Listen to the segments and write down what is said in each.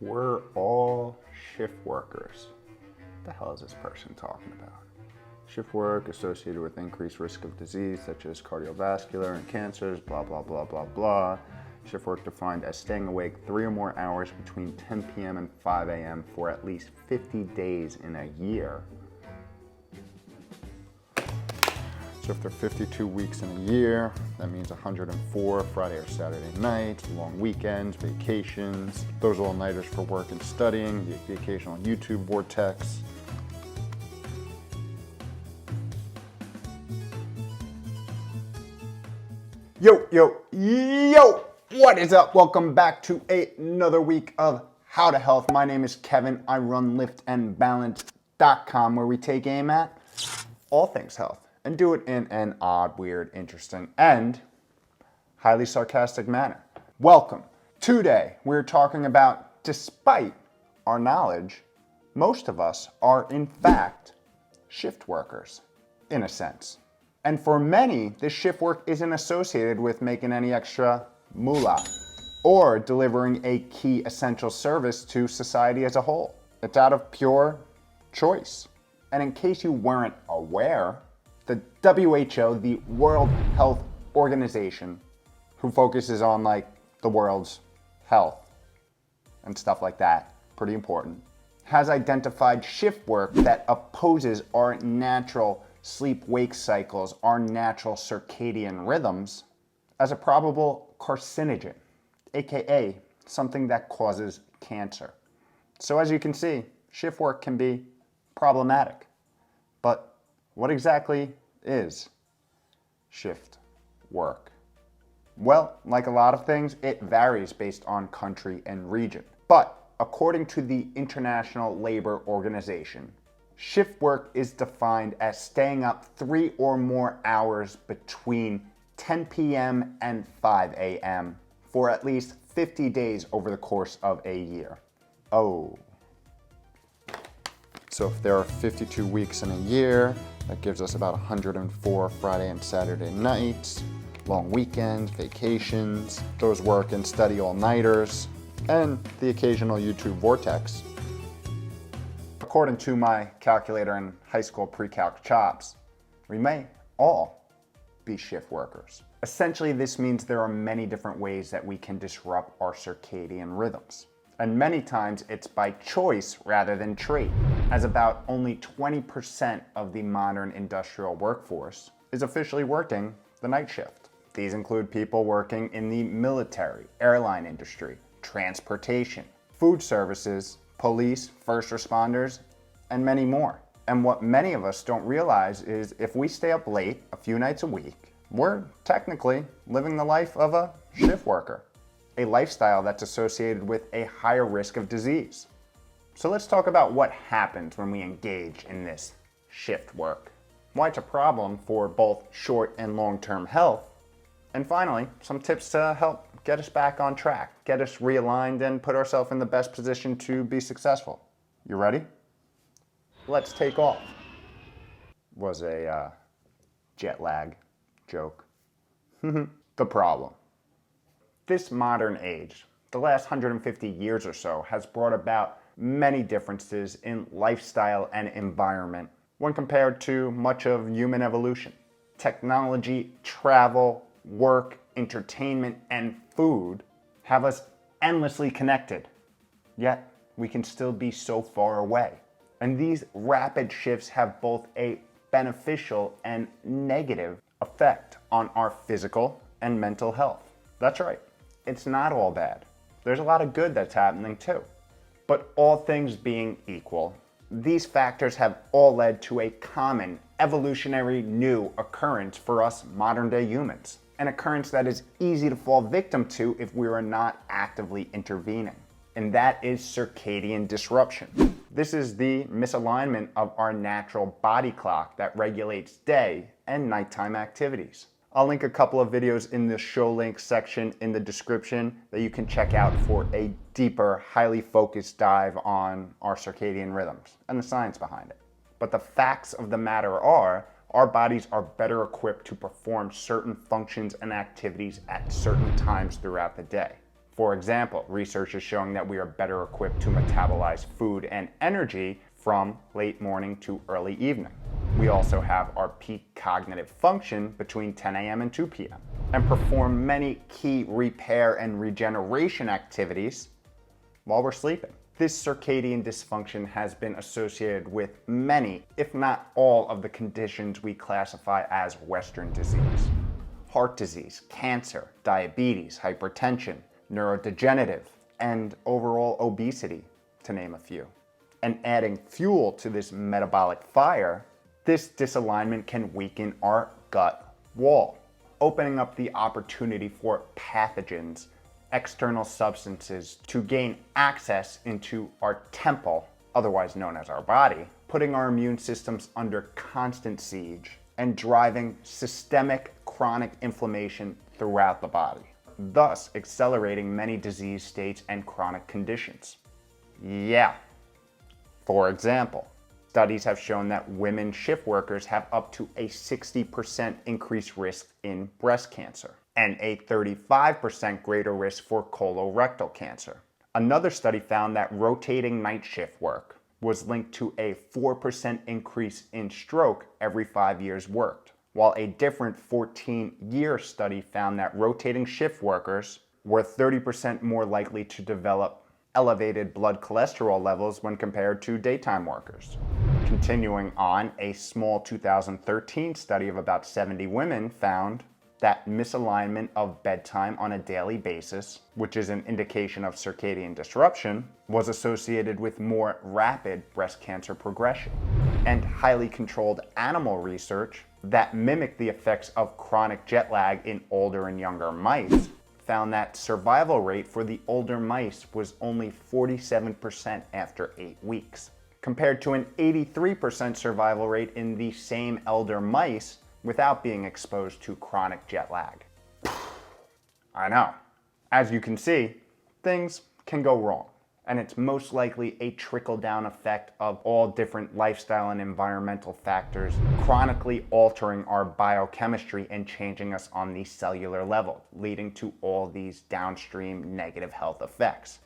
We're all shift workers. What the hell is this person talking about? Shift work associated with increased risk of disease such as cardiovascular and cancers, blah, blah, blah, blah, blah. Shift work defined as staying awake 3 or more hours between 10 p.m. and 5 a.m. for at least 50 days in a year. So if they're 52 weeks in a year, that means 104 Friday or Saturday nights, long weekends, vacations, those all-nighters for work and studying, the occasional YouTube vortex. Yo, what is up? Welcome back to another week of How to Health. My name is Kevin. I run liftandbalance.com, where we take aim at all things health and do it in an odd, weird, interesting, and highly sarcastic manner. Welcome. Today, we're talking about, despite our knowledge, most of us are in fact shift workers, in a sense. And for many, this shift work isn't associated with making any extra moolah or delivering a key essential service to society as a whole. It's out of pure choice. And in case you weren't aware, the WHO, the World Health Organization, who focuses on like the world's health and stuff like that, pretty important, has identified shift work that opposes our natural sleep-wake cycles, our natural circadian rhythms, as a probable carcinogen, aka something that causes cancer. So as you can see, shift work can be problematic. But what exactly is shift work? Well, like a lot of things, it varies based on country and region. But according to the International Labor Organization, shift work is defined as staying up 3 or more hours between 10 p.m. and 5 a.m. for at least 50 days over the course of a year. Oh. So if there are 52 weeks in a year, that gives us about 104 Friday and Saturday nights, long weekends, vacations, those work and study all-nighters, and the occasional YouTube vortex. According to my calculator and high school pre-calc chops, we may all be shift workers. Essentially, this means there are many different ways that we can disrupt our circadian rhythms. And many times it's by choice rather than trait, as about only 20% of the modern industrial workforce is officially working the night shift. These include people working in the military, airline industry, transportation, food services, police, first responders, and many more. And what many of us don't realize is if we stay up late a few nights a week, we're technically living the life of a shift worker, a lifestyle that's associated with a higher risk of disease. So let's talk about what happens when we engage in this shift work, why it's a problem for both short and long-term health, and finally, some tips to help get us back on track, get us realigned, and put ourselves in the best position to be successful. You ready? Let's take off. Was a jet lag joke. The problem. This modern age, the last 150 years or so, has brought about many differences in lifestyle and environment when compared to much of human evolution. Technology, travel, work, entertainment, and food have us endlessly connected, yet we can still be so far away. And these rapid shifts have both a beneficial and negative effect on our physical and mental health. That's right, it's not all bad. There's a lot of good that's happening too. But all things being equal, these factors have all led to a common evolutionary new occurrence for us modern day humans. An occurrence that is easy to fall victim to if we are not actively intervening. And that is circadian disruption. This is the misalignment of our natural body clock that regulates day and nighttime activities. I'll link a couple of videos in the show links section in the description that you can check out for a deeper, highly focused dive on our circadian rhythms and the science behind it. But the facts of the matter are, our bodies are better equipped to perform certain functions and activities at certain times throughout the day. For example, research is showing that we are better equipped to metabolize food and energy from late morning to early evening. We also have our peak cognitive function between 10 a.m. and 2 p.m. and perform many key repair and regeneration activities while we're sleeping. This circadian dysfunction has been associated with many, if not all, of the conditions we classify as Western disease. Heart disease, cancer, diabetes, hypertension, neurodegenerative, and overall obesity, to name a few. And adding fuel to this metabolic fire, this disalignment can weaken our gut wall, opening up the opportunity for pathogens, external substances to gain access into our temple, otherwise known as our body, putting our immune systems under constant siege and driving systemic chronic inflammation throughout the body, thus accelerating many disease states and chronic conditions. Yeah. For example, studies have shown that women shift workers have up to a 60% increased risk in breast cancer and a 35% greater risk for colorectal cancer. Another study found that rotating night shift work was linked to a 4% increase in stroke every 5 years worked, while a different 14-year study found that rotating shift workers were 30% more likely to develop elevated blood cholesterol levels when compared to daytime workers. Continuing on, a small 2013 study of about 70 women found that misalignment of bedtime on a daily basis, which is an indication of circadian disruption, was associated with more rapid breast cancer progression. And highly controlled animal research that mimicked the effects of chronic jet lag in older and younger mice found that survival rate for the older mice was only 47% after 8 weeks, compared to an 83% survival rate in the same elder mice without being exposed to chronic jet lag. I know. As you can see, things can go wrong, and it's most likely a trickle-down effect of all different lifestyle and environmental factors chronically altering our biochemistry and changing us on the cellular level, leading to all these downstream negative health effects.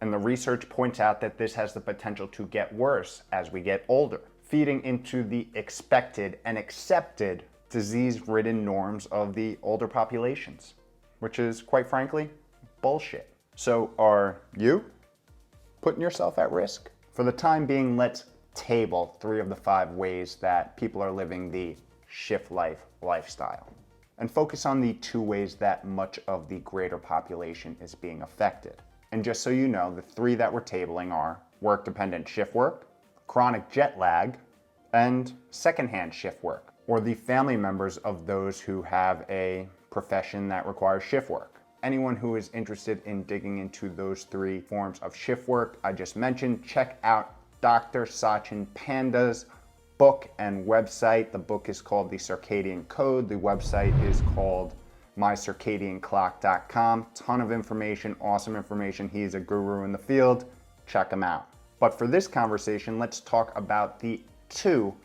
And the research points out that this has the potential to get worse as we get older, feeding into the expected and accepted disease-ridden norms of the older populations, which is, quite frankly, bullshit. So are you putting yourself at risk? For the time being, let's table 3 of the 5 ways that people are living the shift life lifestyle, and focus on the 2 ways that much of the greater population is being affected. And just so you know, the 3 that we're tabling are work-dependent shift work, chronic jet lag, and secondhand shift work, or the family members of those who have a profession that requires shift work. Anyone who is interested in digging into those 3 forms of shift work I just mentioned, check out Dr. Sachin Panda's book and website. The book is called The Circadian Code. The website is called mycircadianclock.com. Ton of information, awesome information. He is a guru in the field. Check him out. But for this conversation, let's talk about the 2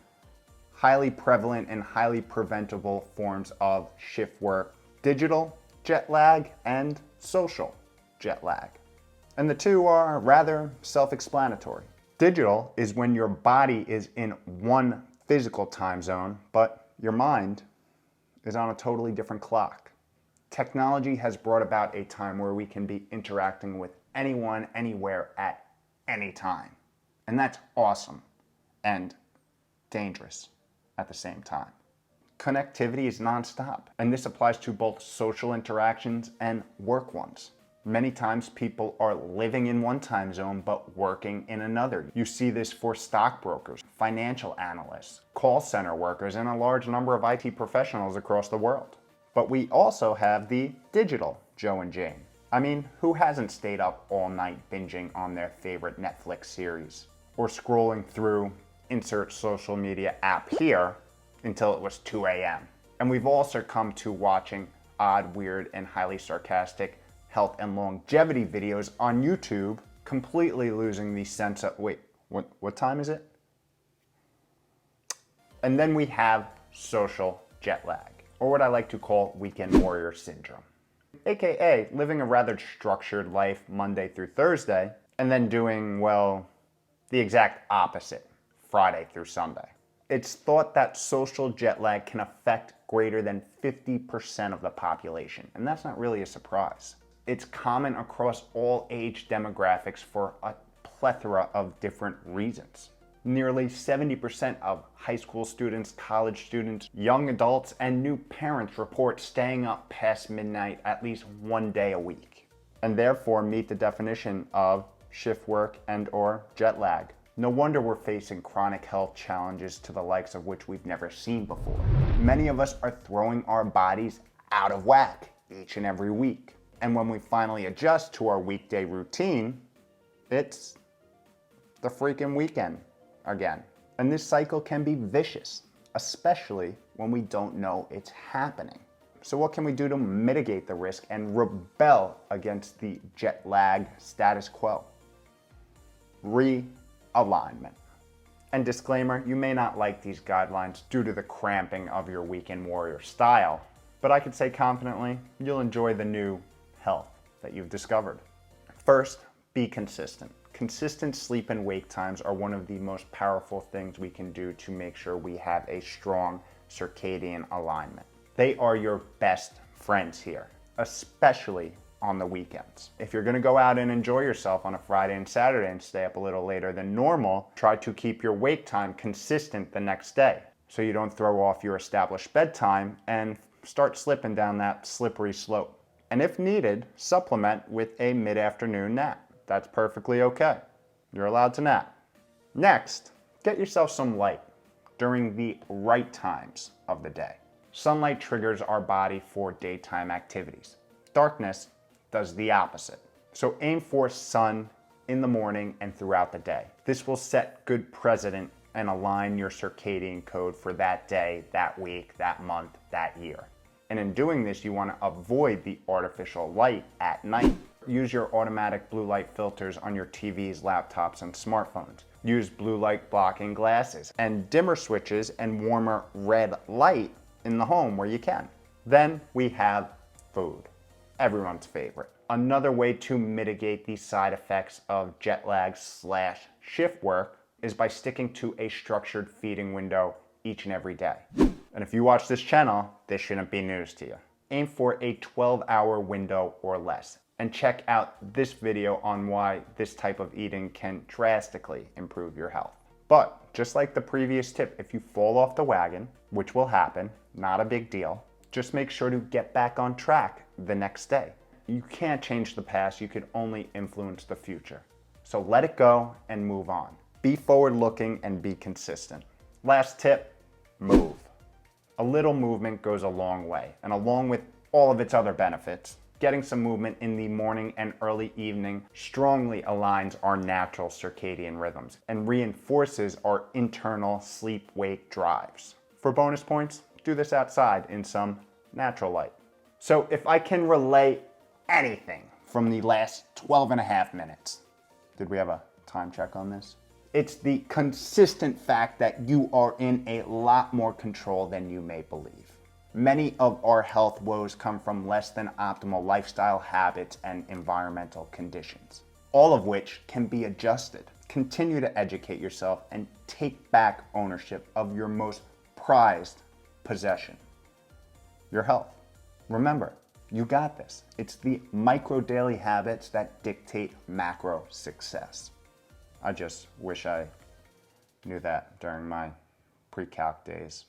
highly prevalent and highly preventable forms of shift work: digital jet lag and social jet lag. And the 2 are rather self-explanatory. Digital is when your body is in one physical time zone, but your mind is on a totally different clock. Technology has brought about a time where we can be interacting with anyone, anywhere, at any time. And that's awesome and dangerous at the same time. Connectivity is nonstop, and this applies to both social interactions and work ones. Many times people are living in one time zone but working in another. You see this for stockbrokers, financial analysts, call center workers, and a large number of IT professionals across the world. But we also have the digital Joe and Jane. I mean, who hasn't stayed up all night binging on their favorite Netflix series, or scrolling through insert social media app here until it was 2 a.m. And we've all succumbed to watching odd, weird, and highly sarcastic health and longevity videos on YouTube, completely losing the sense of, wait, what time is it? And then we have social jet lag, or what I like to call weekend warrior syndrome. aka living a rather structured life Monday through Thursday, and then doing, well, the exact opposite Friday through Sunday. It's thought that social jet lag can affect greater than 50% of the population, and that's not really a surprise. It's common across all age demographics for a plethora of different reasons. Nearly 70% of high school students, college students, young adults, and new parents report staying up past midnight at least one day a week, and therefore meet the definition of shift work and/or jet lag. No wonder we're facing chronic health challenges to the likes of which we've never seen before. Many of us are throwing our bodies out of whack each and every week. And when we finally adjust to our weekday routine, it's the freaking weekend again. And this cycle can be vicious, especially when we don't know it's happening. So what can we do to mitigate the risk and rebel against the jet lag status quo? Realignment. And disclaimer, you may not like these guidelines due to the cramping of your weekend warrior style, but I could say confidently, you'll enjoy the new health that you've discovered. First, be consistent. Consistent sleep and wake times are one of the most powerful things we can do to make sure we have a strong circadian alignment. They are your best friends here, especially on the weekends. If you're gonna go out and enjoy yourself on a Friday and Saturday and stay up a little later than normal, try to keep your wake time consistent the next day so you don't throw off your established bedtime and start slipping down that slippery slope. And if needed, supplement with a mid-afternoon nap. That's perfectly okay. You're allowed to nap. Next, get yourself some light during the right times of the day. Sunlight triggers our body for daytime activities. Darkness does the opposite. So aim for sun in the morning and throughout the day. This will set good precedent and align your circadian code for that day, that week, that month, that year. And in doing this, you want to avoid the artificial light at night. Use your automatic blue light filters on your TVs, laptops, and smartphones. Use blue light blocking glasses and dimmer switches and warmer red light in the home where you can. Then we have food, everyone's favorite. Another way to mitigate the side effects of jet lag / shift work is by sticking to a structured feeding window each and every day. And if you watch this channel, this shouldn't be news to you. Aim for a 12-hour window or less. And check out this video on why this type of eating can drastically improve your health. But just like the previous tip, if you fall off the wagon, which will happen, not a big deal, just make sure to get back on track the next day. You can't change the past, you can only influence the future. So let it go and move on. Be forward-looking and be consistent. Last tip, move. A little movement goes a long way, and along with all of its other benefits, getting some movement in the morning and early evening strongly aligns our natural circadian rhythms and reinforces our internal sleep-wake drives. For bonus points, do this outside in some natural light. So if I can relay anything from the last 12 and a half minutes, did we have a time check on this? It's the consistent fact that you are in a lot more control than you may believe. Many of our health woes come from less than optimal lifestyle habits and environmental conditions, all of which can be adjusted. Continue to educate yourself and take back ownership of your most prized possession, your health. Remember, you got this. It's the micro daily habits that dictate macro success. I just wish I knew that during my pre-calc days.